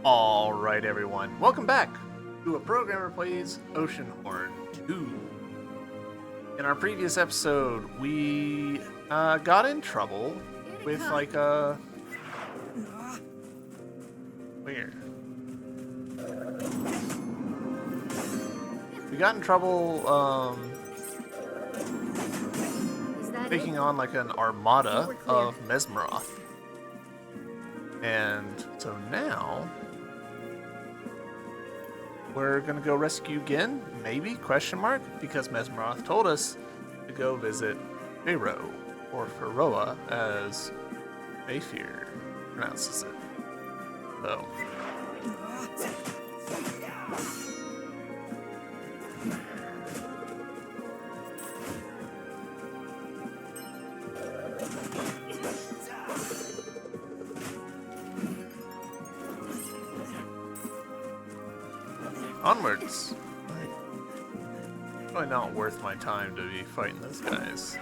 Alright, everyone. Welcome back to A Programmer Plays Oceanhorn 2. In our previous episode, we got in trouble with, like, a... Weird. We got in trouble, taking on, like, an armada of Mesmeroth. And so now... we're gonna go rescue Gin? Maybe? Question mark? Because Mesmeroth told us to go visit Pharaoh, or Pharaoh, as Mayfear pronounces it. So. Onwards. Probably not worth my time to be fighting those guys.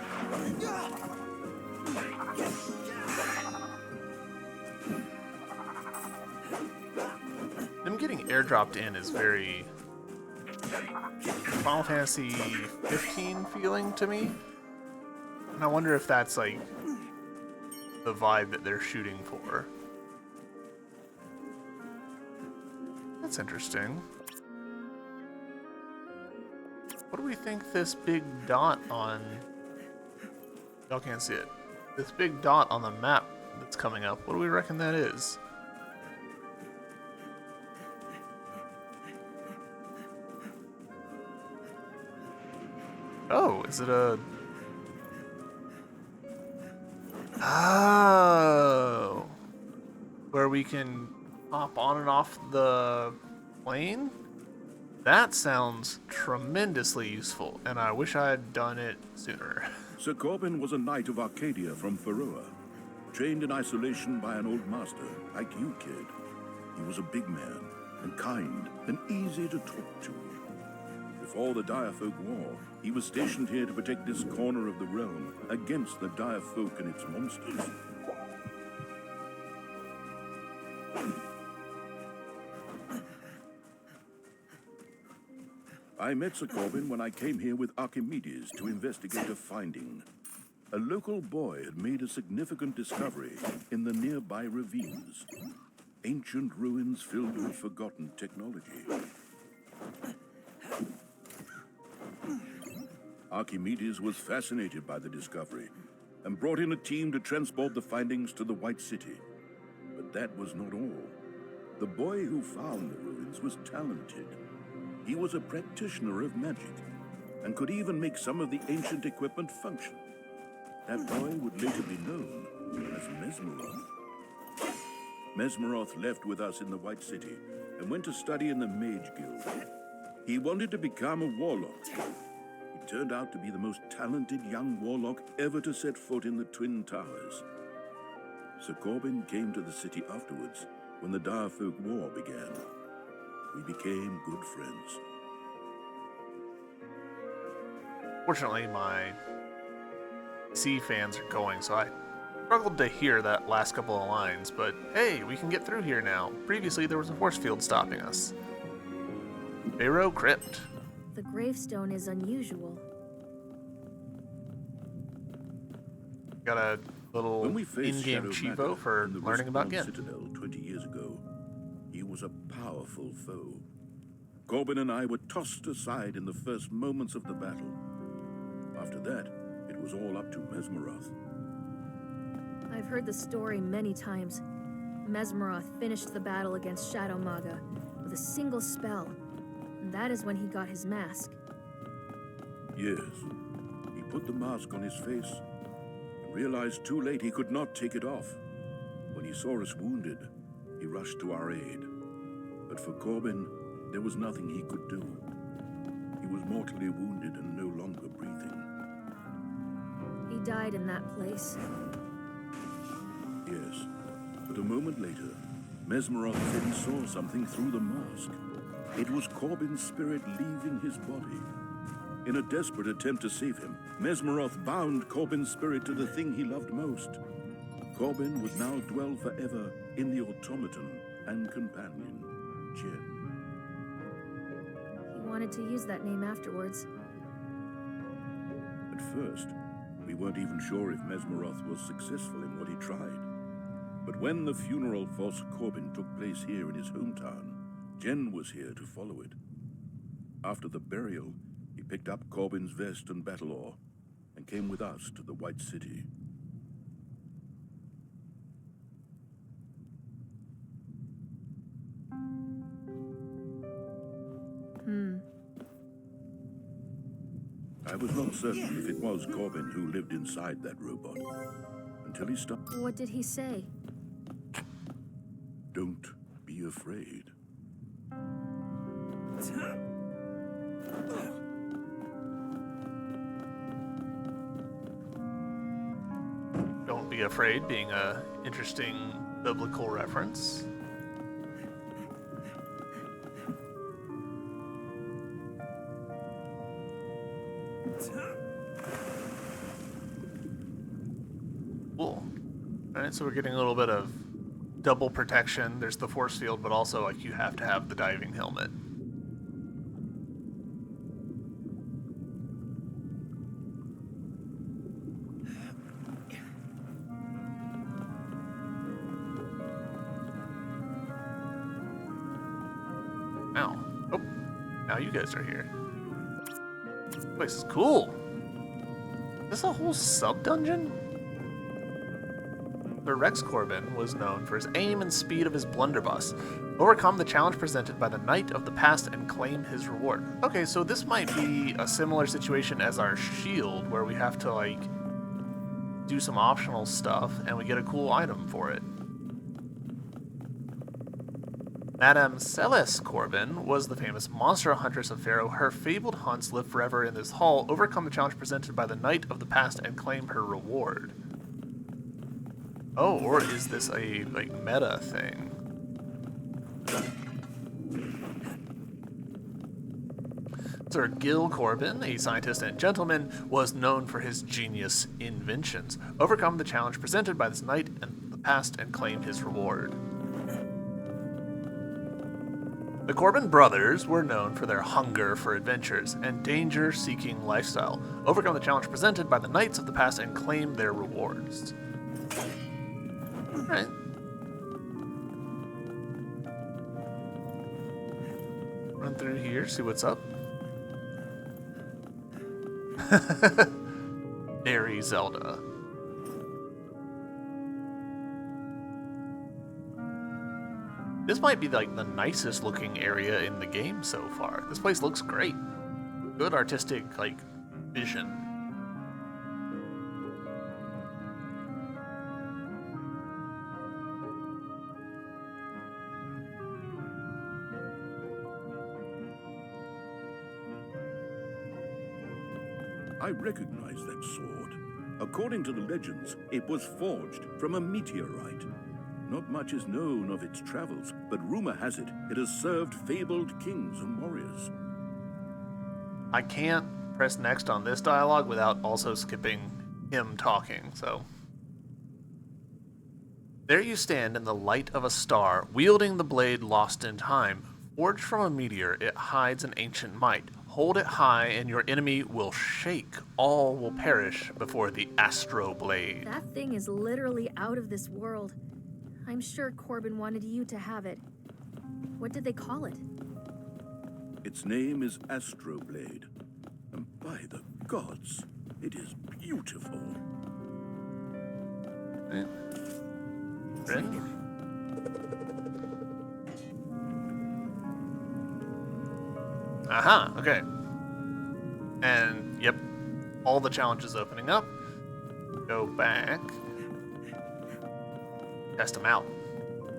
Them getting airdropped in is very Final Fantasy 15 feeling to me. And I wonder if that's like the vibe that they're shooting for. That's interesting. What do we think this big dot on... Y'all can't see it. This big dot on the map that's coming up, what do we reckon that is? Oh, is it a... Oh! Where we can hop on and off the plane? That sounds tremendously useful, and I wish I had done it sooner. Sir Corbin was a knight of Arcadia from Pharaoh, trained in isolation by an old master, like you, kid. He was a big man, and kind, and easy to talk to. Before the Dire Folk War, he was stationed here to protect this corner of the realm against the Dire Folk and its monsters. I met Sir Corbin when I came here with Archimedes to investigate a finding. A local boy had made a significant discovery in the nearby ravines. Ancient ruins filled with forgotten technology. Archimedes was fascinated by the discovery and brought in a team to transport the findings to the White City. But that was not all. The boy who found the ruins was talented. He was a practitioner of magic, and could even make some of the ancient equipment function. That boy would later be known as Mesmeroth. Mesmeroth left with us in the White City, and went to study in the Mage Guild. He wanted to become a warlock. He turned out to be the most talented young warlock ever to set foot in the Twin Towers. Sir Corbin came to the city afterwards, when the Dire Folk War began. We became good friends. Fortunately, my C fans are going, so I struggled to hear that last couple of lines, but hey, we can get through here now. Previously, there was a force field stopping us. Pharaoh Crypt. The gravestone is unusual. Got a little in-game cheevo for learning about Gin. Citadel 20 years ago. He was a powerful foe. Corbin and I were tossed aside in the first moments of the battle. After that, it was all up to Mesmeroth. I've heard the story many times. Mesmeroth finished the battle against Shadow Maga with a single spell, and that is when he got his mask. Yes. He put the mask on his face and realized too late he could not take it off. When he saw us wounded, he rushed to our aid. But for Corbin, there was nothing he could do. He was mortally wounded and no longer breathing. He died in that place. Yes, but a moment later, Mesmeroth said he saw something through the mask. It was Corbin's spirit leaving his body. In a desperate attempt to save him, Mesmeroth bound Corbin's spirit to the thing he loved most. Corbin would now dwell forever in the automaton, and companion, Jen. He wanted to use that name afterwards. At first, we weren't even sure if Mesmeroth was successful in what he tried. But when the funeral for Sir Corbin took place here in his hometown, Jen was here to follow it. After the burial, he picked up Corbin's vest and battle ore, and came with us to the White City. I was not certain if it was Corbin who lived inside that robot, until he stopped. What did he say? Don't be afraid. Don't be afraid, being a interesting biblical reference. Cool. Alright, so we're getting a little bit of double protection. There's the force field, but also like you have to have the diving helmet. Ow. Oh, now you guys are here. This place is cool. Is this a whole sub-dungeon? Sir Rex Corbin was known for his aim and speed of his blunderbuss. Overcome the challenge presented by the Knight of the Past and claim his reward. Okay, so this might be a similar situation as our shield, where we have to, like, do some optional stuff, and we get a cool item for it. Madame Celeste Corbin was the famous monster huntress of Pharaoh. Her fabled hunts live forever in this hall. Overcome the challenge presented by the Knight of the Past and claim her reward. Oh, or is this a, like, meta thing? Sir Gil Corbin, a scientist and gentleman, was known for his genius inventions. Overcome the challenge presented by this knight in the past and claim his reward. The Corbin brothers were known for their hunger for adventures and danger-seeking lifestyle. Overcome the challenge presented by the knights of the past and claim their rewards. Alright. Run through here, see what's up. Very Zelda. This might be like the nicest looking area in the game so far. This place looks great. Good artistic, like, vision. I recognize that sword. According to the legends, it was forged from a meteorite. Not much is known of its travels, but rumor has it has served fabled kings and warriors. I can't press next on this dialogue without also skipping him talking, so. There you stand in the light of a star, wielding the blade lost in time. Forged from a meteor, it hides an ancient might. Hold it high and your enemy will shake. All will perish before the Astro Blade. That thing is literally out of this world. I'm sure Corbin wanted you to have it. What did they call it? Its name is Astro Blade. And by the gods, it is beautiful. Rin? Aha, okay. And, yep, all the challenges opening up. Go back. Test them out.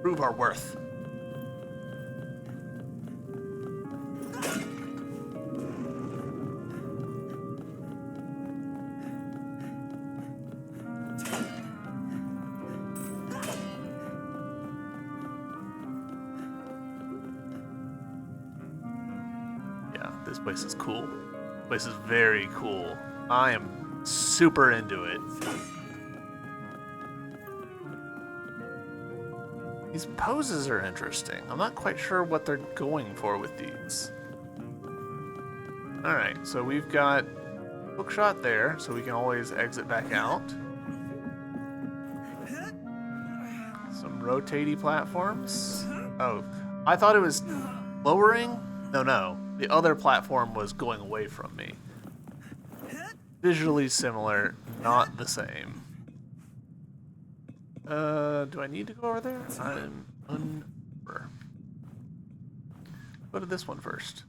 Prove our worth. This place is cool. This place is very cool. I am super into it. These poses are interesting. I'm not quite sure what they're going for with these. Alright, so we've got hookshot there, so we can always exit back out. Some rotating platforms. Oh, I thought it was lowering? No. The other platform was going away from me. Visually similar, not the same. Do I need to go over there? I'm unsure. Go to this one first.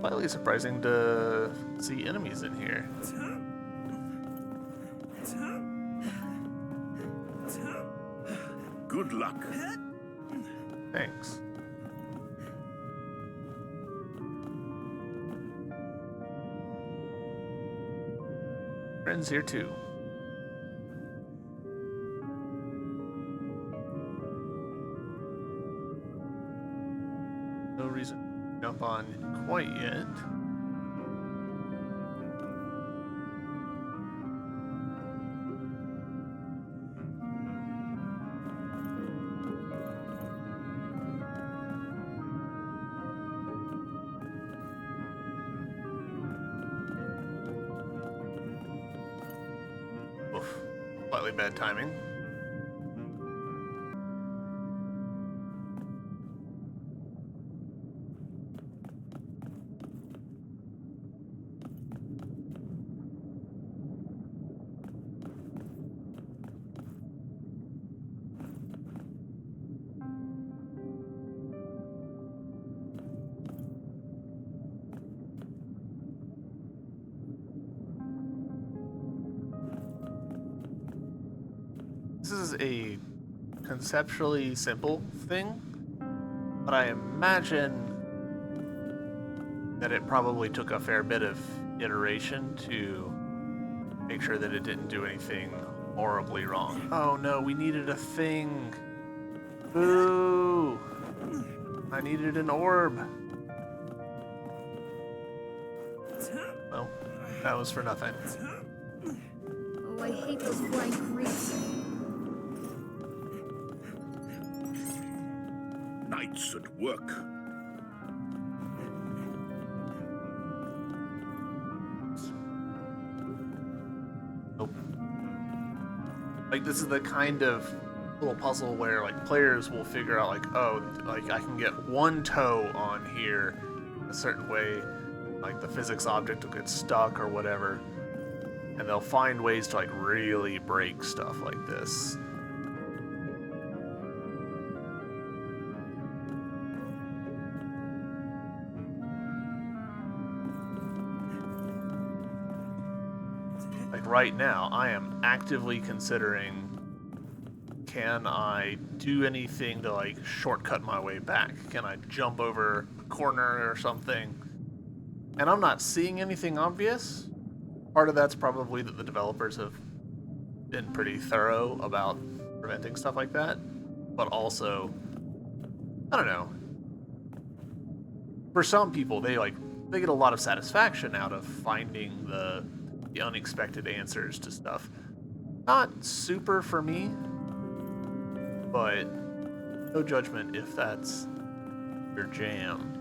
Slightly surprising to see enemies in here. Good luck. Thanks. Friends here too. No reason to jump on quite yet. Oof. Slightly bad timing. This is a conceptually simple thing, but I imagine that it probably took a fair bit of iteration to make sure that it didn't do anything horribly wrong. Oh no, we needed a thing. Boo! I needed an orb. Well, that was for nothing. Oh, I hate those flying creeps. Knights at work. Nope. Like, this is the kind of little puzzle where, like, players will figure out, like, oh, like, I can get one toe on here a certain way, like, the physics object will get stuck or whatever, and they'll find ways to, like, really break stuff like this. Like, right now, I am actively considering, can I do anything to, like, shortcut my way back? Can I jump over a corner or something? And I'm not seeing anything obvious. Part of that's probably that the developers have been pretty thorough about preventing stuff like that. But also, I don't know. For some people, they get a lot of satisfaction out of finding the unexpected answers to stuff. Not super for me, but no judgment if that's your jam.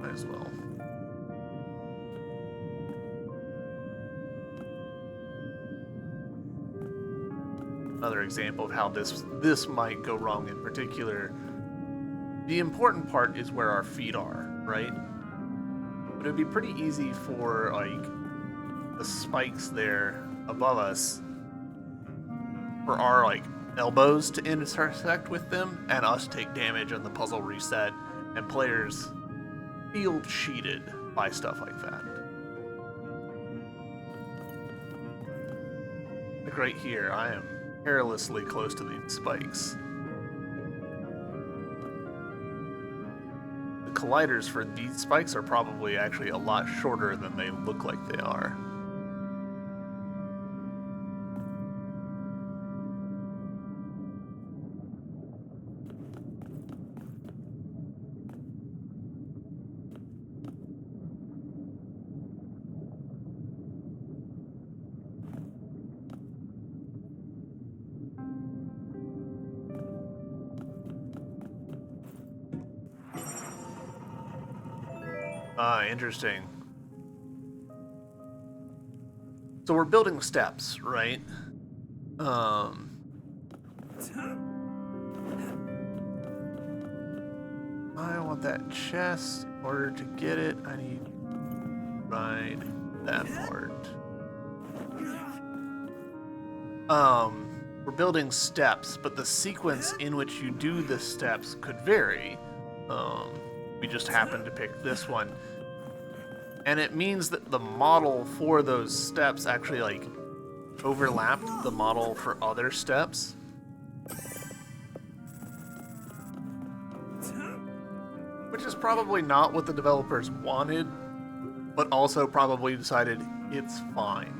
Might as well. Another example of how this might go wrong in particular. The important part is where our feet are, right? But it'd be pretty easy for, like, the spikes there above us, for our, like, elbows to intersect with them and us take damage and the puzzle reset, and players feel cheated by stuff like that. Like right here, I am perilously close to these spikes. colliders for these spikes are probably actually a lot shorter than they look like they are. Ah, interesting. So we're building steps, right? I want that chest. In order to get it, I need to ride that part. We're building steps, but the sequence in which you do the steps could vary. We just happened to pick this one. And it means that the model for those steps actually like overlapped the model for other steps. Which is probably not what the developers wanted, but also probably decided it's fine.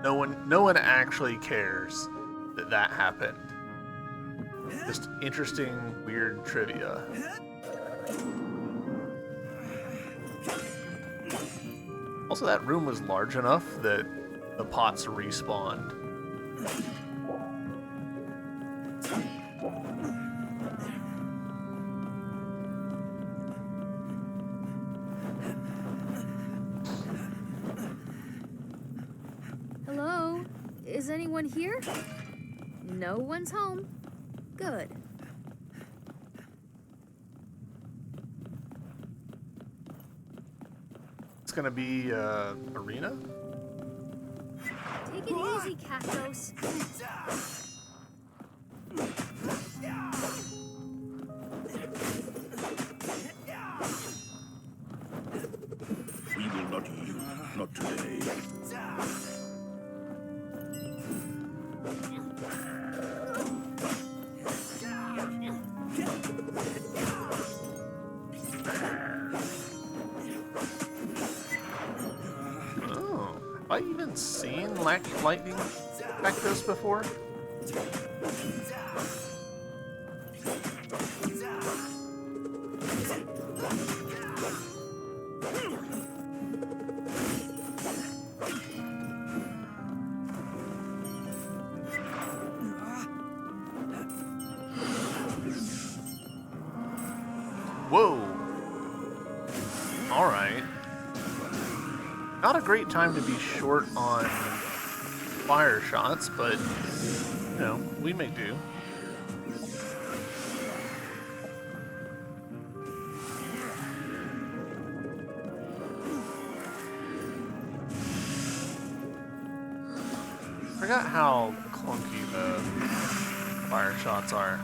No one actually cares that that happened. Just interesting, weird trivia. Also, that room was large enough that the pots respawned. Hello? Is anyone here? No one's home. Good. It's gonna be arena? Take it easy, Cactos. We will not yield, not today. Oh, have I even seen lightning like this before? Whoa! Alright. Not a great time to be short on fire shots, but, you know, we make do. Forgot how clunky the fire shots are.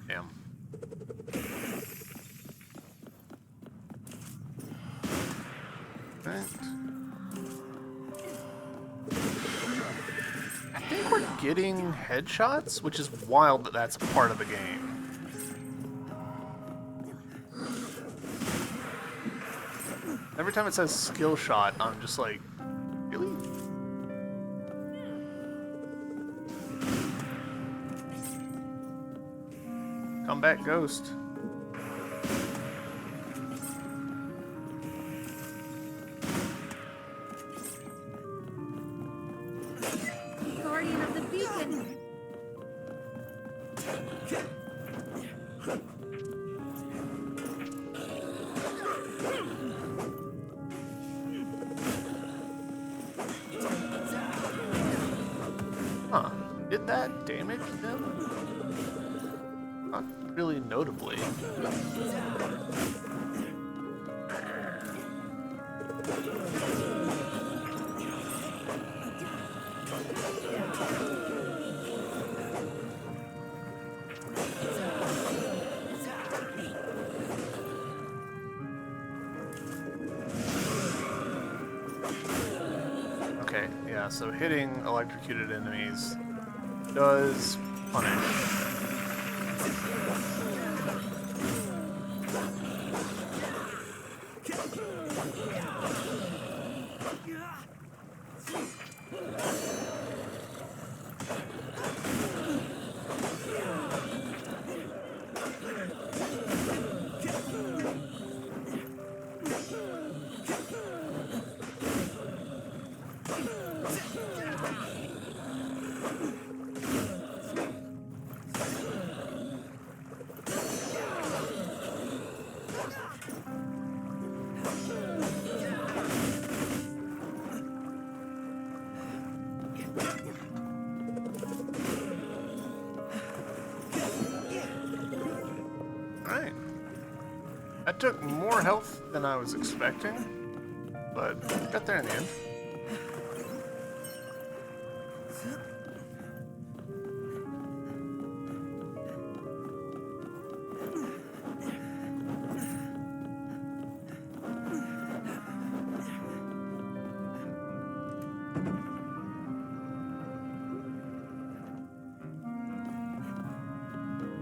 Damn. Right. I think we're getting headshots, which is wild that that's part of the game. Every time it says skill shot, I'm just like, really? Come back, Ghost. Guardian of the Beacon. Huh. Did that damage them? Not really notably. okay, yeah, so hitting electrocuted enemies does punish. Alright. That took more health than I was expecting, but got there in the end.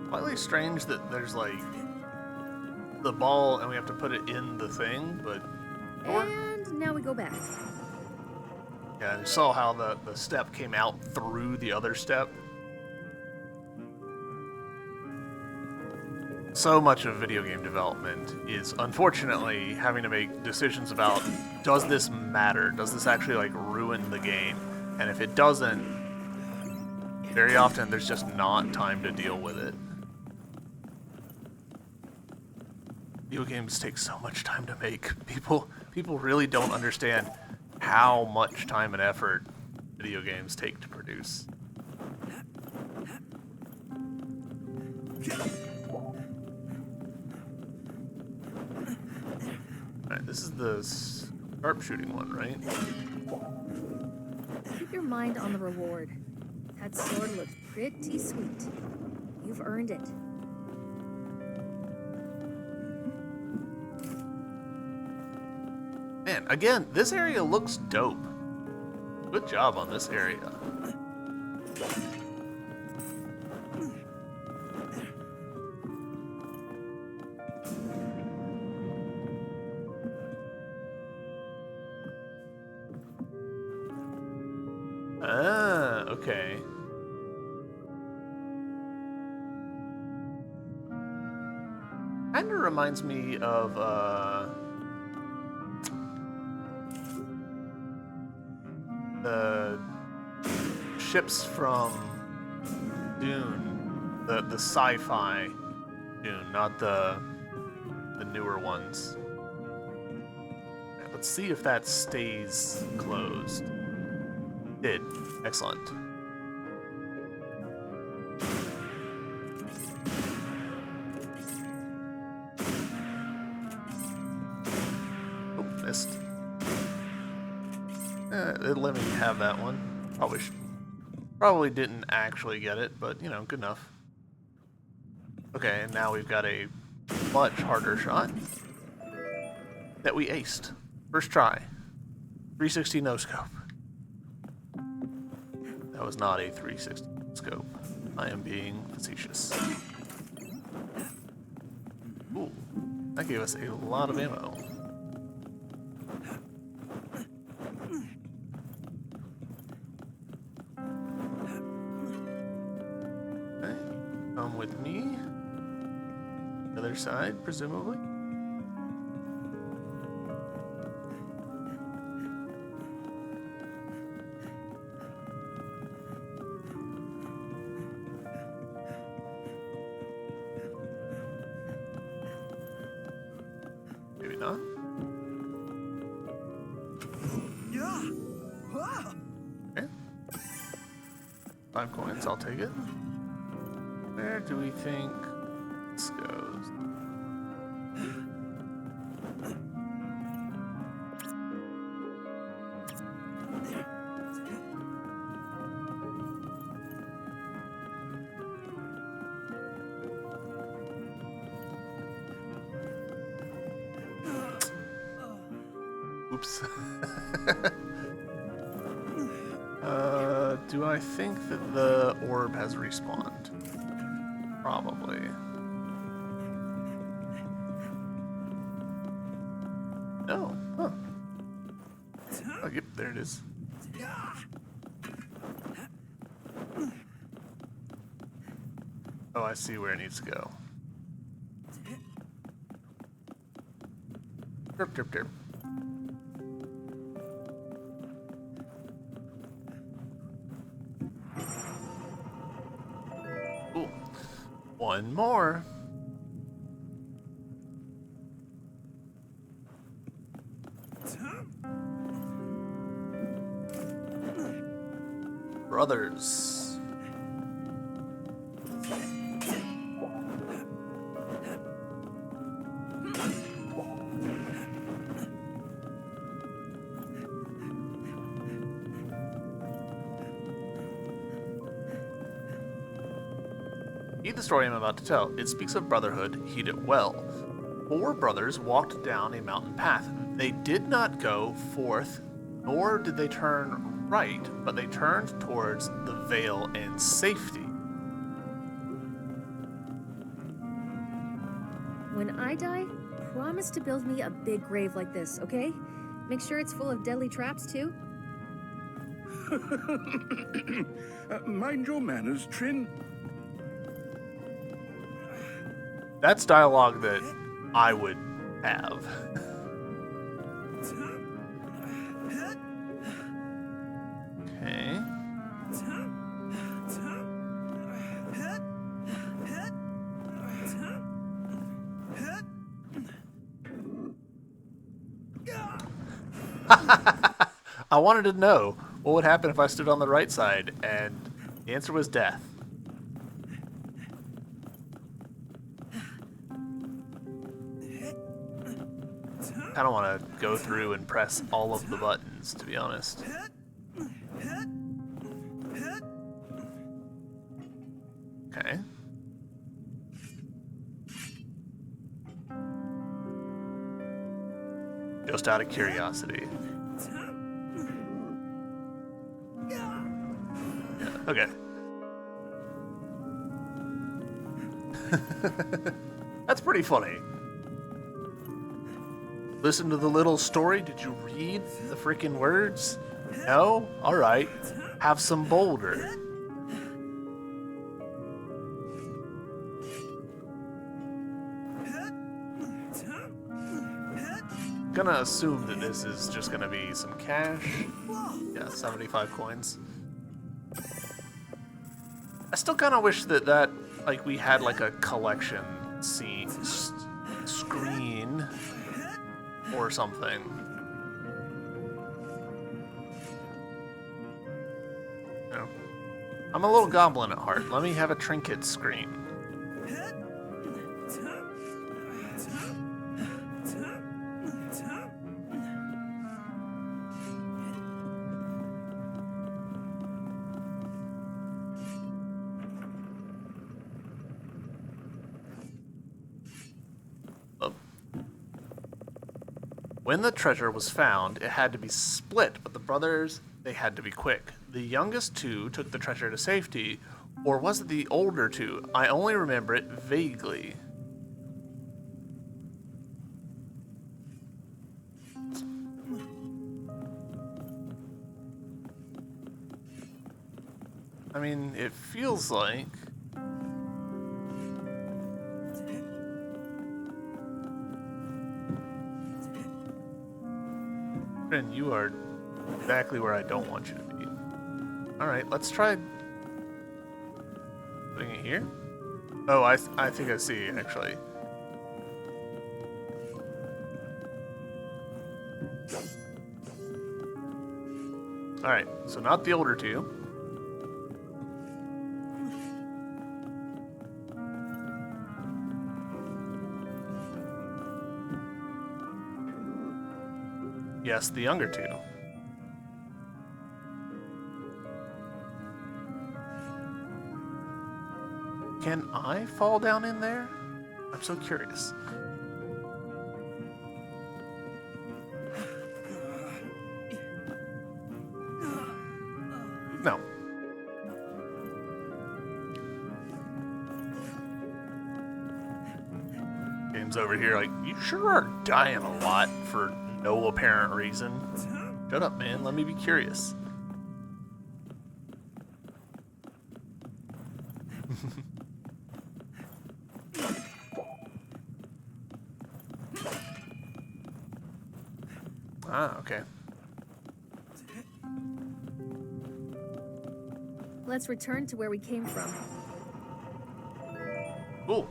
Slightly strange that there's like the ball and we have to put it in the thing, but And now we go back. yeah, you saw how the step came out through the other step. So much of video game development is unfortunately having to make decisions about, does this matter? Does this actually like ruin the game? And if it doesn't, very often there's just not time to deal with it. Video games take so much time to make. People really don't understand how much time and effort video games take to produce. Alright, this is the sharpshooting one, right? Keep your mind on the reward. That sword looks pretty sweet. You've earned it. Man, again, this area looks dope. Good job on this area. Ah, okay. Kinda reminds me of, the ships from Dune, the sci-fi Dune, not the newer ones. Right, let's see if that stays closed. Did. Excellent. Oh, missed. It let me have that one. Probably didn't actually get it, but you know, good enough. Okay, and now we've got a much harder shot that we aced. First try. 360 no scope. That was not a 360 scope. I am being facetious. Ooh, that gave us a lot of ammo. Okay, come with me. Other side, presumably. Maybe not. Okay. 5 coins, I'll take it. Where do we think this goes? Oops. Do I think that the orb has respawned? Probably. No. Huh. Oh, yep, there it is. Oh, I see where it needs to go. Derp, derp, derp. Cool. One more. Brothers. Heed the story I'm about to tell. It speaks of brotherhood. Heed it well. 4 brothers walked down a mountain path. They did not go forth, nor did they turn right, but they turned towards the veil and safety. When I die, promise to build me a big grave like this, okay? Make sure it's full of deadly traps, too. Mind your manners, Trin. That's dialogue that I would have. Okay. I wanted to know what would happen if I stood on the right side, and the answer was death. I don't want to go through and press all of the buttons, to be honest. Okay. Just out of curiosity. Yeah, okay. That's pretty funny. Listen to the little story? Did you read the freaking words? No? Alright. Have some boulder. Gonna assume that this is just gonna be some cash. Yeah, 75 coins. I still kind of wish that like we had like a collection scene screen or something. No. I'm a little goblin at heart. Let me have a trinket screen. When the treasure was found, it had to be split, but the brothers, they had to be quick. The youngest 2 took the treasure to safety, or was it the older 2? I only remember it vaguely. I mean, it feels like... And you are exactly where I don't want you to be. Alright, let's try putting it here. Oh, I think I see, actually. Alright, so not the older 2. Yes, the younger 2. Can I fall down in there? I'm so curious. screams over here like, you sure are dying a lot for no apparent reason. Shut up, man. Let me be curious. Ah, okay. Let's return to where we came from. Cool.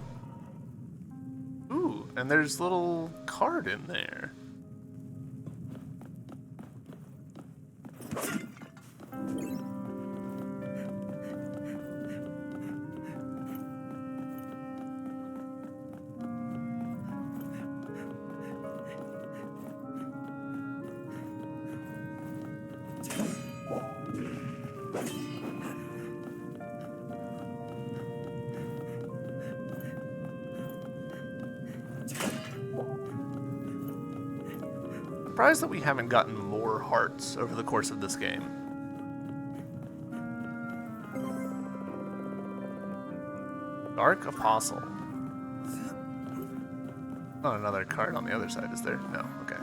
Ooh, and there's a little card in there. Surprised that we haven't gotten more hearts over the course of this game. Dark Apostle. Not another card on the other side, is there? No, okay.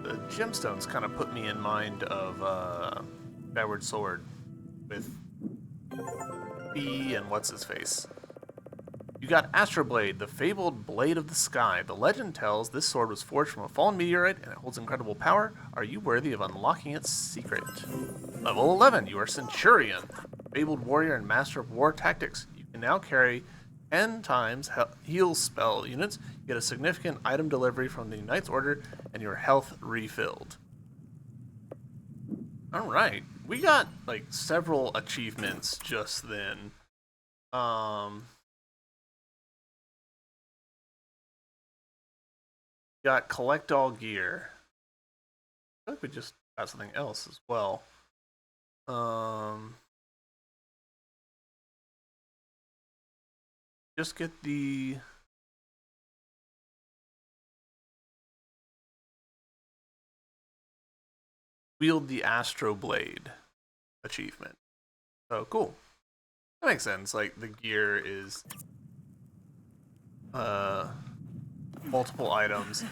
The gemstones kind of put me in mind of Skyward Sword with B and what's his face. You got Astroblade, the fabled blade of the sky. The legend tells this sword was forged from a fallen meteorite and it holds incredible power. Are you worthy of unlocking its secret? Level 11, you are Centurion, fabled warrior and master of war tactics. You can now carry 10 times heal spell units, get a significant item delivery from the Knight's Order, and your health refilled. Alright, we got like several achievements just then. Got collect all gear. I feel like we just got something else as well. Just get the wield the Astro Blade achievement. So cool. That makes sense. Like the gear is multiple items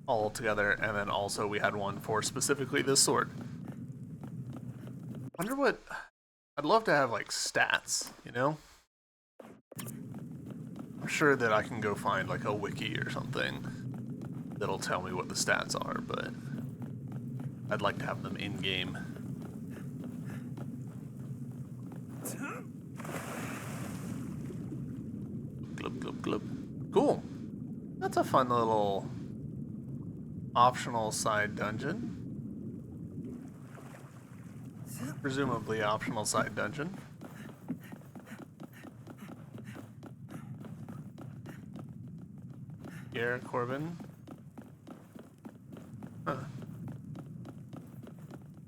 all together, and then also we had one for specifically this sword. Wonder what I'd love to have, like stats, you know? I'm sure that I can go find like a wiki or something that'll tell me what the stats are, but I'd like to have them in game. Glub, glub, glub. Cool. That's a fun little optional side dungeon. Presumably optional side dungeon. Garrett Corbin. Huh.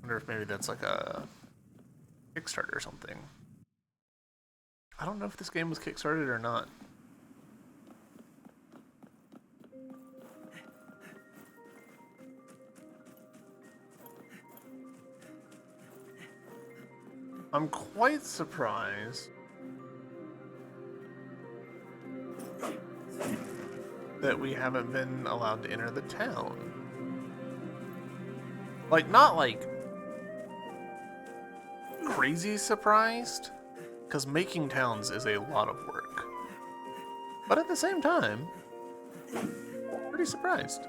Wonder if maybe that's like a Kickstarter or something. I don't know if this game was Kickstarted or not. I'm quite surprised that we haven't been allowed to enter the town. Like, not like crazy surprised, because making towns is a lot of work. But at the same time, pretty surprised.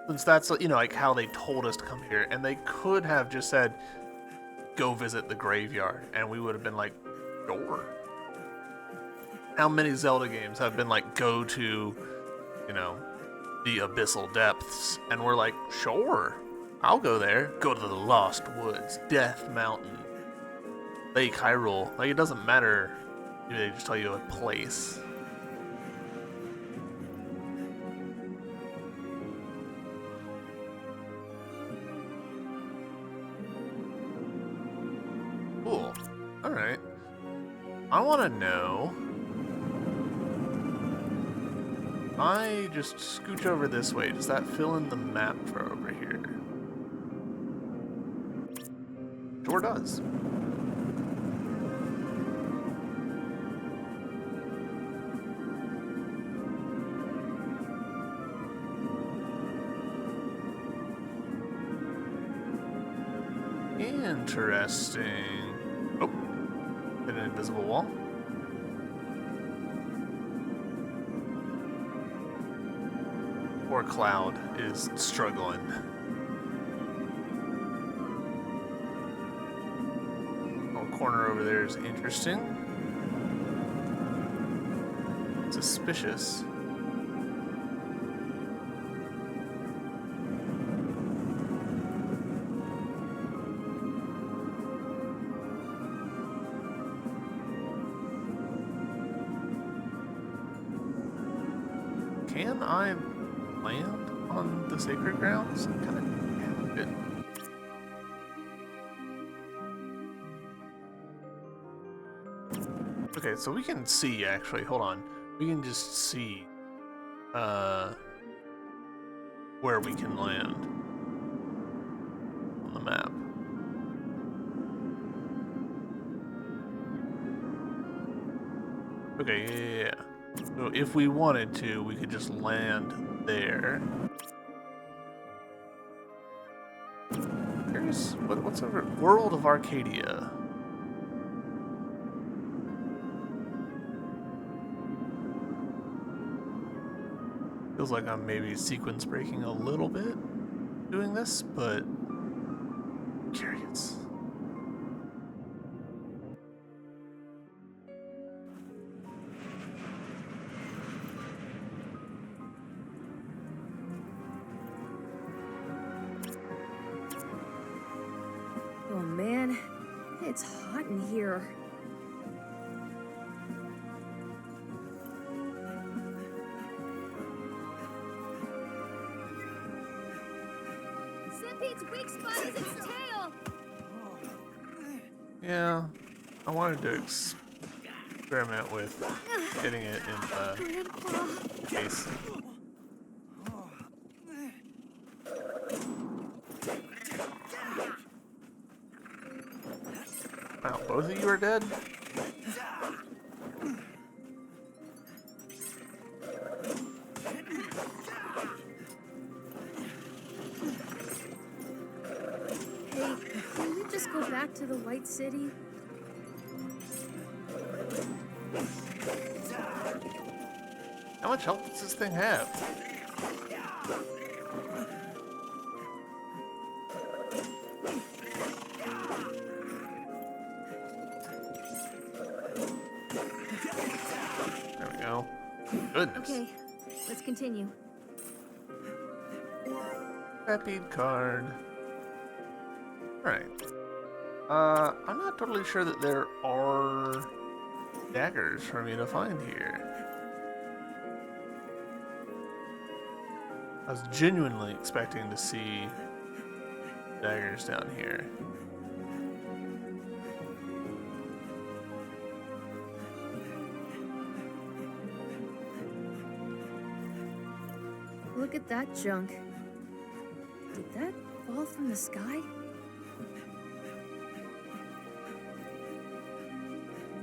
Since that's, you know, like how they told us to come here, and they could have just said, go visit the graveyard, and we would have been like, sure. How many Zelda games have been like, go to, you know, the abyssal depths, and we're like, sure. I'll go there. Go to the Lost Woods, Death Mountain, Lake Hyrule. Like, it doesn't matter if they just tell you a place. Cool. Alright. I want to know... I just scooch over this way. Does that fill in the map for over here? Sure does. Interesting. Oh, hit an invisible wall. Poor Cloud is struggling. Oh, corner over there is interesting. Suspicious. Can I land on the sacred grounds? I'm kind of good. Okay, so we can see, actually. Hold on. We can just see where we can land on the map. Okay, yeah. So if we wanted to, we could just land there. Here's what's over World of Arcadia. Feels like I'm maybe sequence breaking a little bit doing this, but I'm curious. Oh man, it's hot in here. Centipeder's weak spot is its tail. Yeah, I wanted to experiment with getting it in the case. Wow, both of you are dead? Hey, can we just go back to the White City? How much health does this thing have? There we go. Goodness. Okay, let's continue. Rapid card. Alright. I'm not totally sure that there are daggers for me to find here. I was genuinely expecting to see daggers down here. Look at that junk. Did that fall from the sky?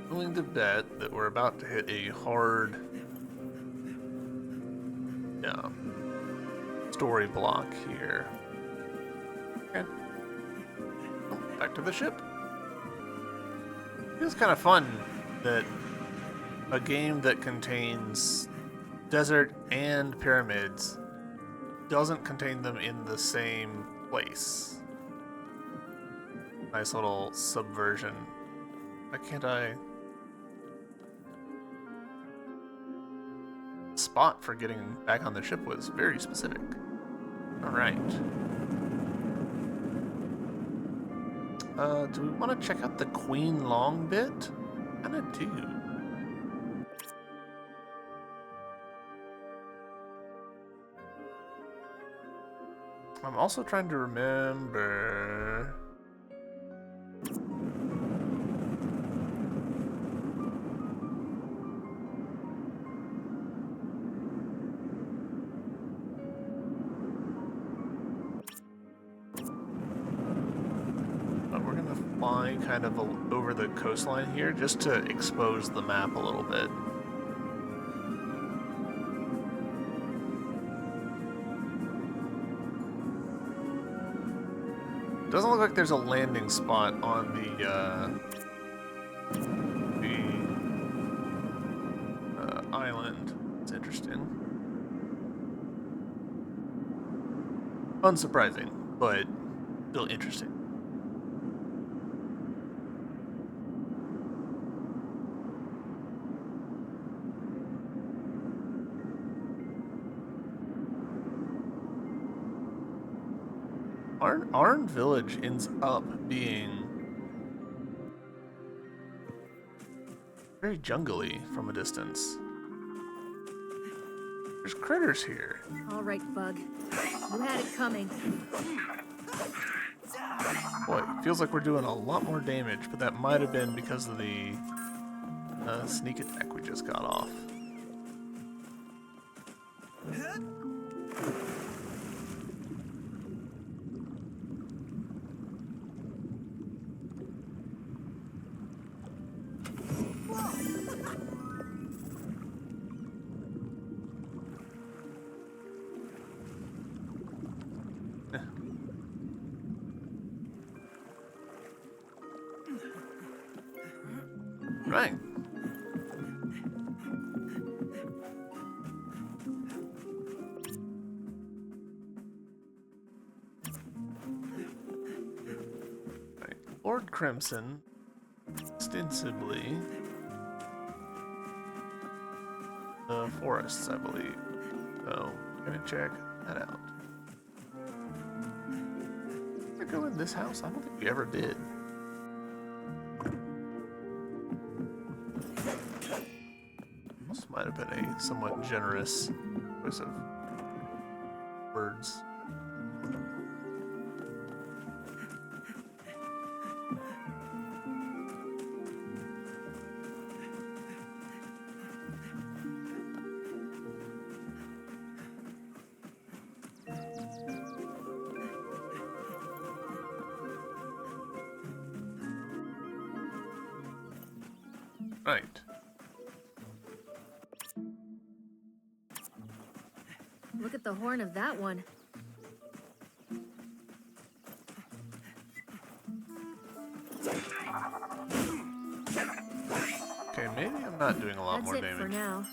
Willing to bet that we're about to hit a hard story block here. Okay. Oh, back to the ship. It's kind of fun that a game that contains desert and pyramids doesn't contain them in the same place. Nice little subversion. Why can't I... Spot for getting back on the ship was very specific. Alright. Do we want to check out the Queen Long bit? Kinda do. I'm also trying to remember... We're gonna fly kind of over the coastline here just to expose the map a little bit. Doesn't look like there's a landing spot on the island. It's interesting. Unsurprising, but still interesting. Arn Village ends up being very jungly from a distance. There's critters here. All right, Bug. You had it coming. Boy, it feels like we're doing a lot more damage, but that might have been because of the sneak attack we just got off. Right. Right. Lord Crimson, ostensibly, the forests, I believe. So, we're gonna check that out. Did we go in this house? I don't think we ever did. This might have been a somewhat generous choice of words. Right. Look at the horn of that one. Okay, maybe I'm not doing a lot That's more it damage. for now.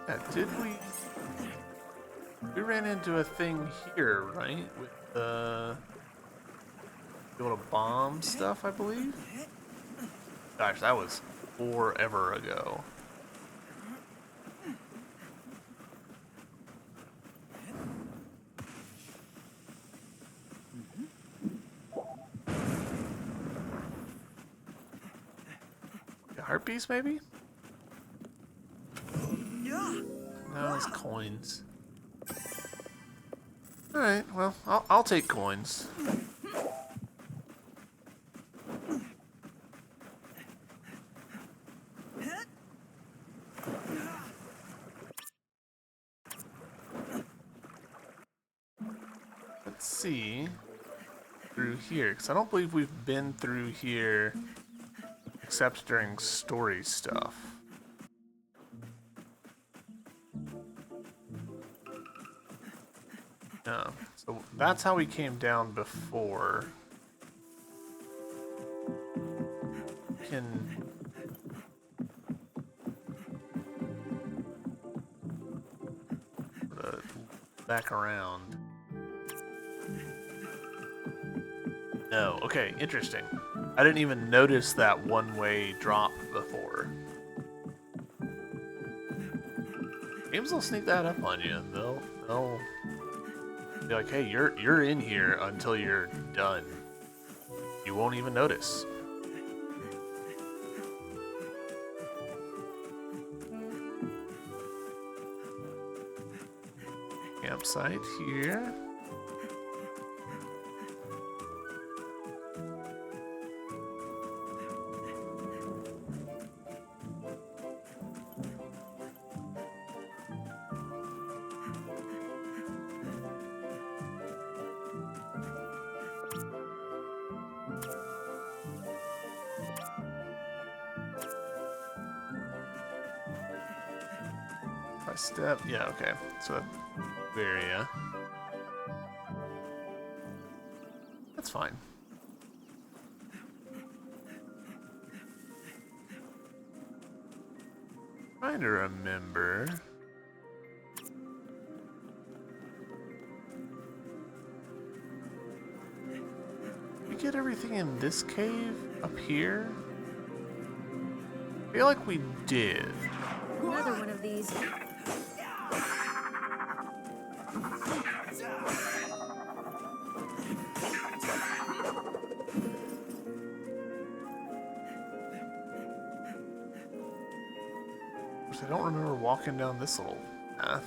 Yeah, did we... We ran into a thing here, right? With the... Be able to bomb stuff, I believe? Gosh, that was forever ago. A heart piece, maybe? No, it's coins. Alright, well, I'll take coins. Let's see through here, because I don't believe we've been through here except during story stuff. So that's how we came down before. Can back around. No, okay, interesting. I didn't even notice that one-way drop before. Games will sneak that up on you. They'll be like, hey, you're in here until you're done. You won't even notice. Campsite here. Step, yeah, okay. So area. That's fine. Trying to remember. Did we get everything in this cave up here? I feel like we did. Another one of these. I don't remember walking down this little path.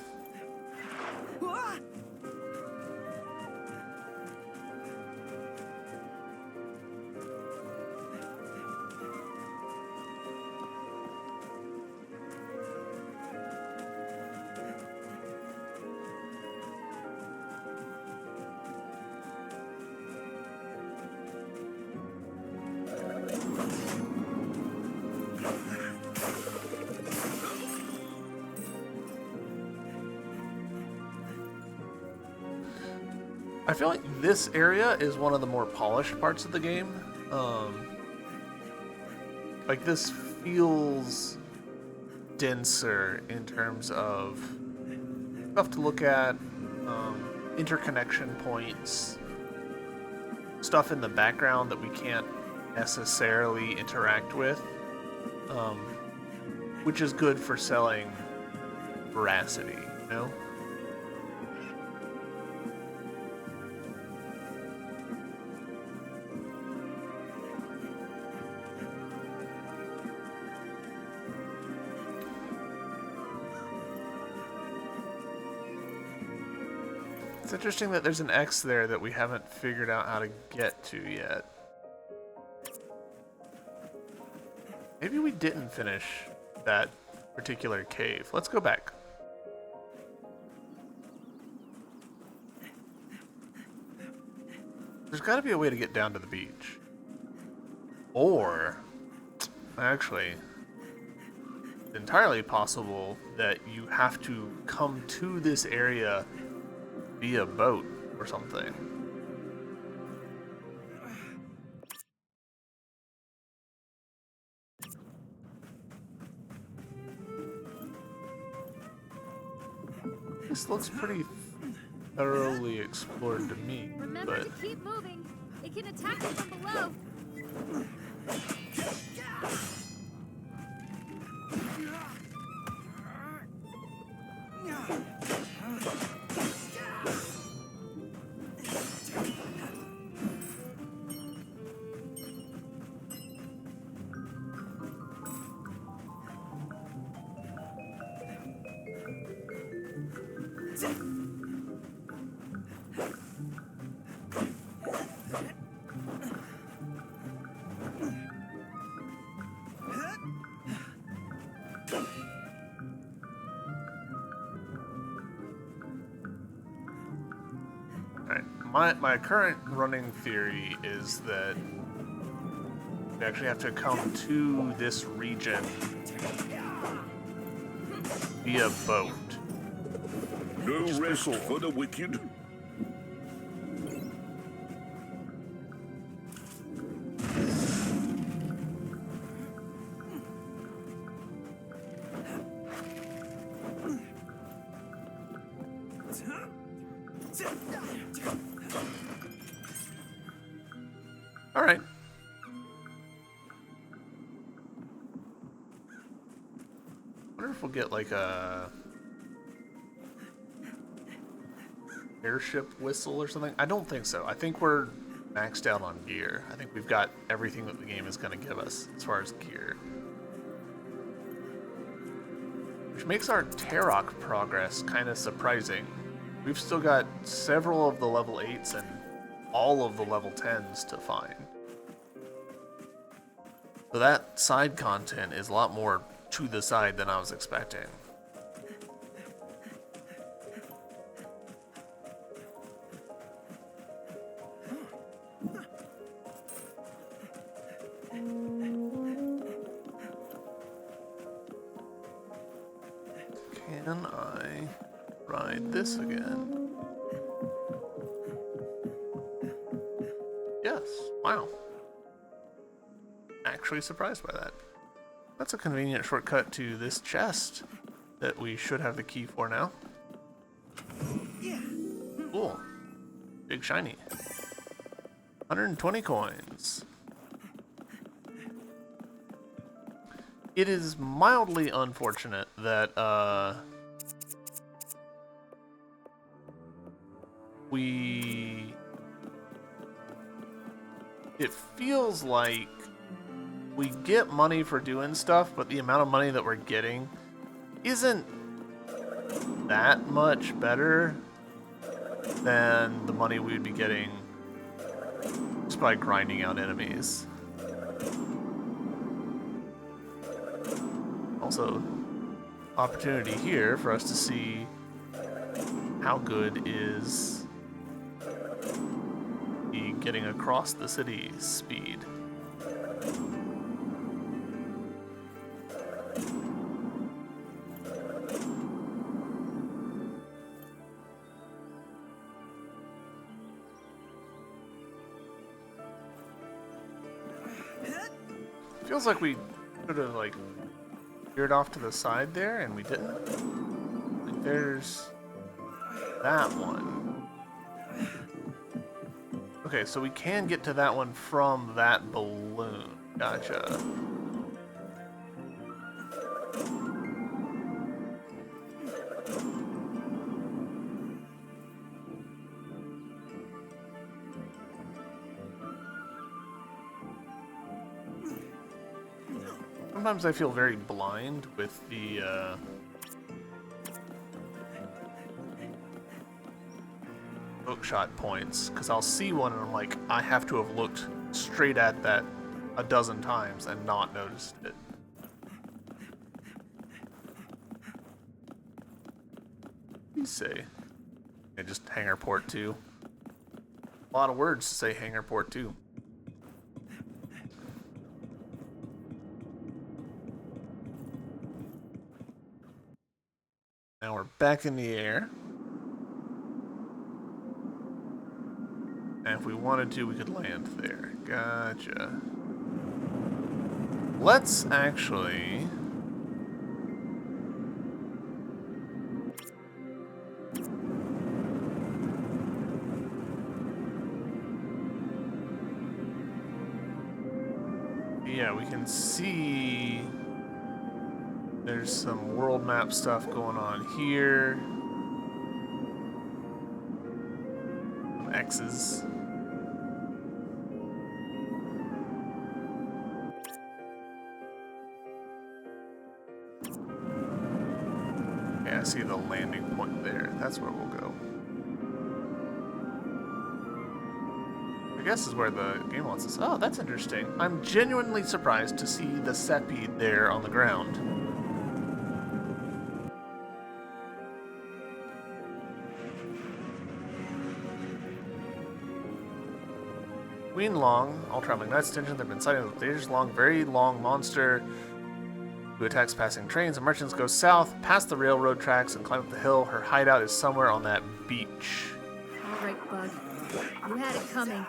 I feel like this area is one of the more polished parts of the game. Like this feels denser in terms of stuff to look at, interconnection points, stuff in the background that we can't necessarily interact with, which is good for selling veracity, you know? It's interesting that there's an X there that we haven't figured out how to get to yet. Maybe we didn't finish that particular cave. Let's go back. There's got to be a way to get down to the beach. Or, actually, it's entirely possible that you have to come to this area via boat or something. This looks pretty thoroughly explored to me. Remember but to keep moving. It can attack you from below. My current running theory is that we actually have to come to this region via boat. No rest for the wicked. All right. I wonder if we'll get like a airship whistle or something. I don't think so. I think we're maxed out on gear. I think we've got everything that the game is going to give us as far as gear. Which makes our Tarok progress kind of surprising. We've still got several of the level 8s and all of the level 10s to find. So that side content is a lot more to the side than I was expecting. Can I ride this again? Yes. Wow. Actually surprised by that. That's a convenient shortcut to this chest that we should have the key for now. Cool. Big shiny. 120 coins. It is mildly unfortunate that it feels like we get money for doing stuff, but the amount of money that we're getting isn't that much better than the money we'd be getting just by grinding out enemies. Also, opportunity here for us to see how good is the getting across the city speed. Feels like we could have like veered off to the side there and we didn't. Like there's that one. Okay, so we can get to that one from that balloon. Gotcha. Sometimes I feel very blind with the hookshot points, because I'll see one and I'm like, I have to have looked straight at that a dozen times and not noticed it. What do you say? And just hangar port 2. A lot of words to say hangar port 2. Now we're back in the air. And if we wanted to, we could land there. Gotcha. Let's actually... Yeah, we can see... There's some world map stuff going on here. Some X's. Yeah, I see the landing point there. That's where we'll go. I guess is where the game wants us. Oh, that's interesting. I'm genuinely surprised to see the centipede there on the ground. Queen Long, all traveling night extension, there have been sightings of Dangerous Long, very long monster who attacks passing trains and merchants. Go south, past the railroad tracks, and climb up the hill. Her hideout is somewhere on that beach. All right, Bug. You had it coming.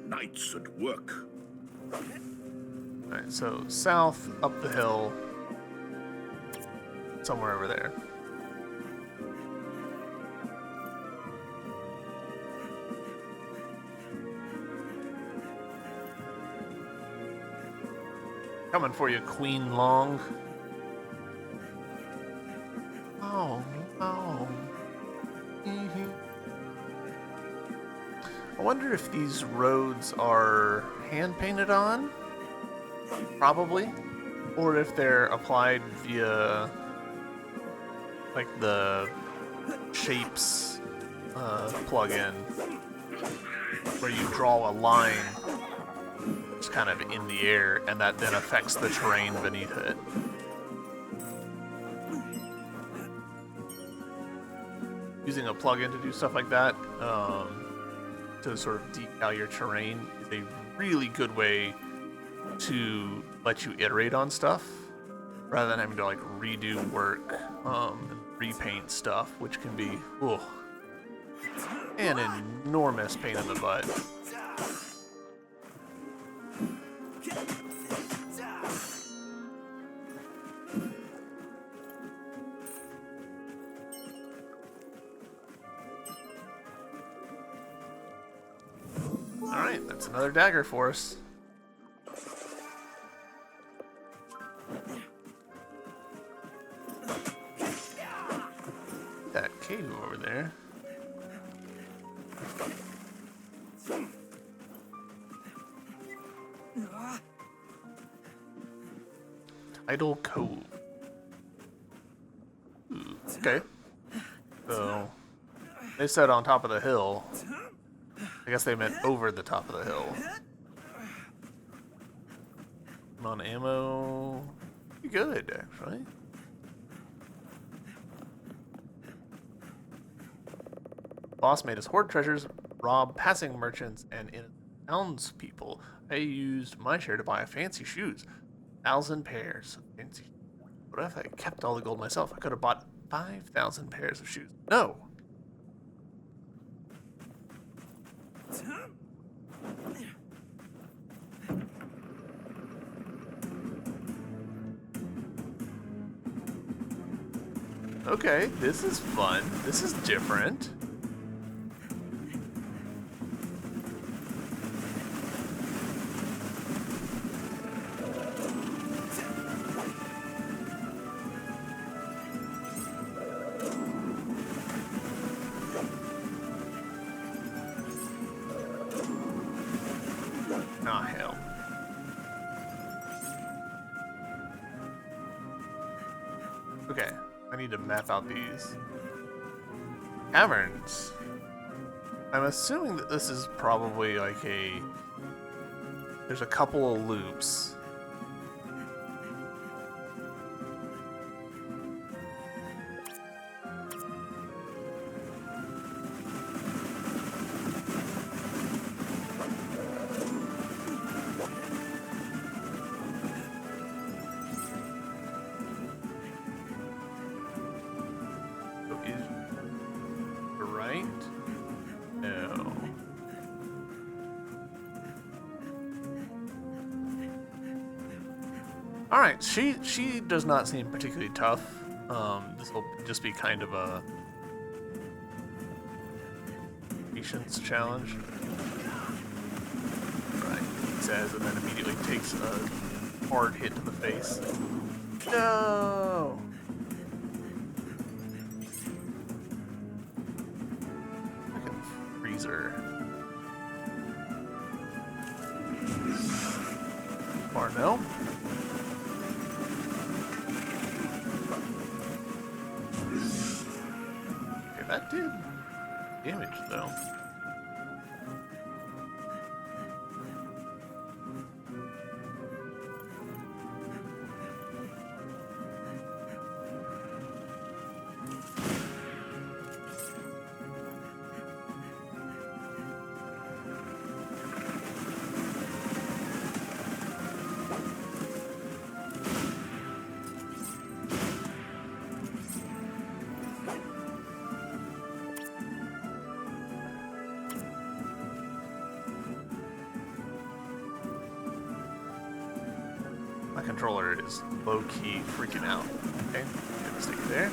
Knights at work. Alright, so south, up the hill, somewhere over there. Coming for you, Queen Long. Oh, oh. I wonder if these roads are hand painted on, probably, or if they're applied via like the shapes plugin, where you draw a line just kind of in the air, and that then affects the terrain beneath it. Using a plugin to do stuff like that, to sort of decal your terrain, is a really good way to let you iterate on stuff rather than having to like redo work and repaint stuff, which can be an enormous pain in the butt. Alright, that's another dagger for us. That cave over there. Tidal Cove. Ooh, okay. So, they said on top of the hill. I guess they meant over the top of the hill. I'm on ammo. Pretty good, actually. Boss made us hoard treasures, rob passing merchants, and townspeople. I used my share to buy fancy shoes. 1,000 pairs of fancy shoes. What if I kept all the gold myself? I could have bought 5,000 pairs of shoes. No! Okay, this is fun. This is different. Ah, hell. Okay, I need to map out these caverns. I'm assuming that this is probably like there's a couple of loops. Right? No. Alright, she does not seem particularly tough. This will just be kind of a patience challenge. Right, he says, and then immediately takes a hard hit to the face. No! Freezer. Marnell. Okay, that did damage though. My controller is low-key freaking out. Okay, gonna stick it there.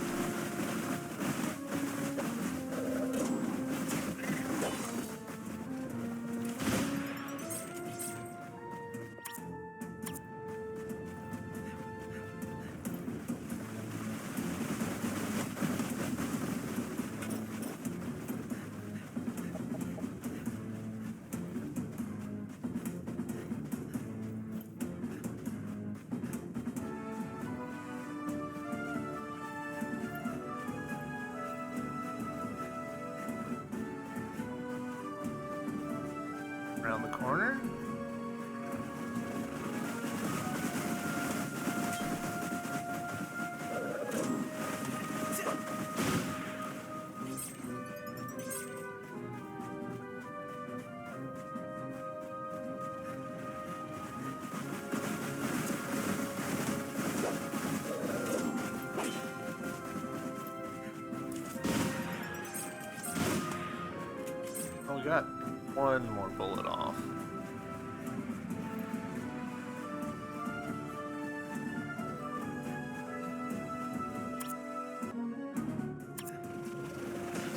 around the corner. Oh, we got one more bullet off.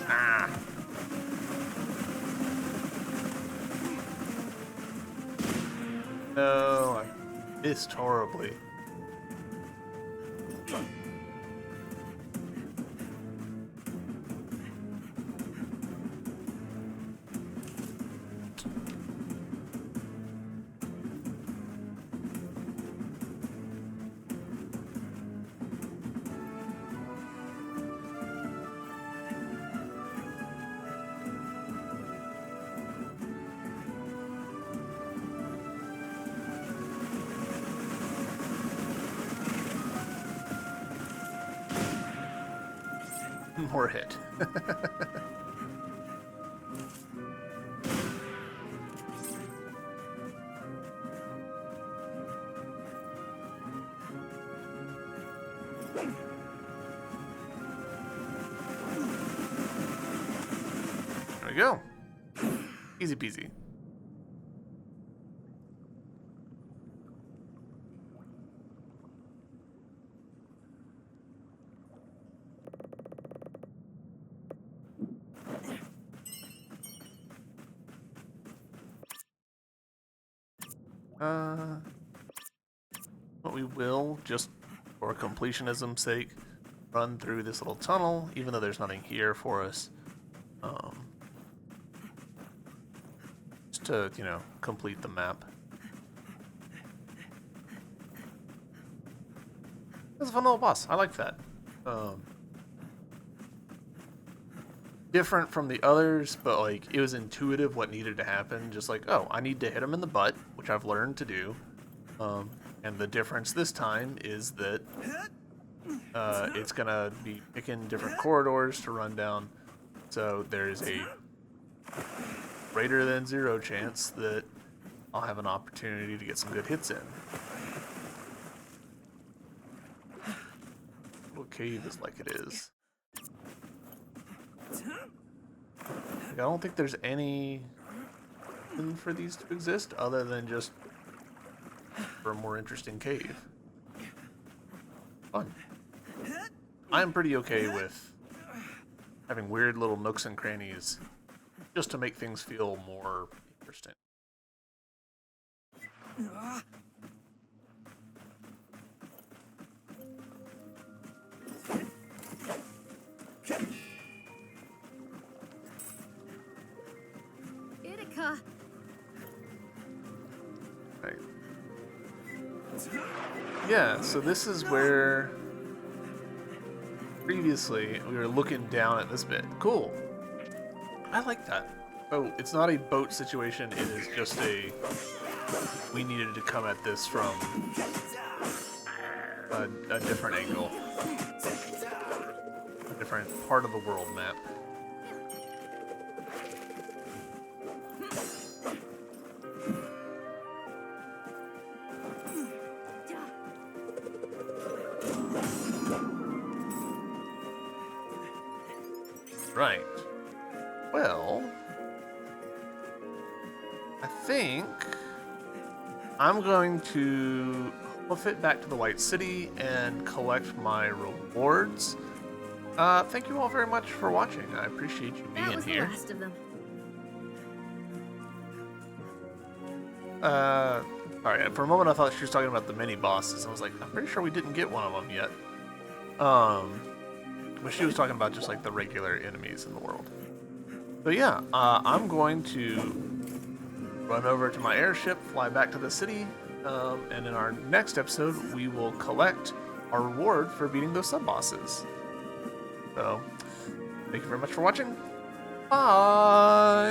Ah. No, I missed horribly. More hit. There we go. Easy peasy. But we will, just for completionism's sake, run through this little tunnel, even though there's nothing here for us. Just to, you know, complete the map. That's a fun little boss. I like that. Different from the others, but like it was intuitive what needed to happen. Just like, oh, I need to hit him in the butt, which I've learned to do. And the difference this time is that it's gonna be picking different corridors to run down. So there's a greater than 0 chance that I'll have an opportunity to get some good hits in. Little cave is like it is. Like, I don't think there's any reason for these to exist other than just for a more interesting cave. Fun. I'm pretty okay with having weird little nooks and crannies just to make things feel more interesting. Itika. Right. Yeah, so this is where previously we were looking down at this bit. Cool. I like that. Oh, it's not a boat situation, it is just a... We needed to come at this from a different angle. A different part of the world map. Right. Well, I think I'm going to hoof it back to the White City and collect my rewards. Thank you all very much for watching. I appreciate you being That was here. the last of them. Alright, for a moment I thought she was talking about the mini bosses. I was like, I'm pretty sure we didn't get one of them yet. But she was talking about just like the regular enemies in the world. But yeah, I'm going to run over to my airship, fly back to the city, and in our next episode, we will collect our reward for beating those sub-bosses. So, thank you very much for watching. Bye!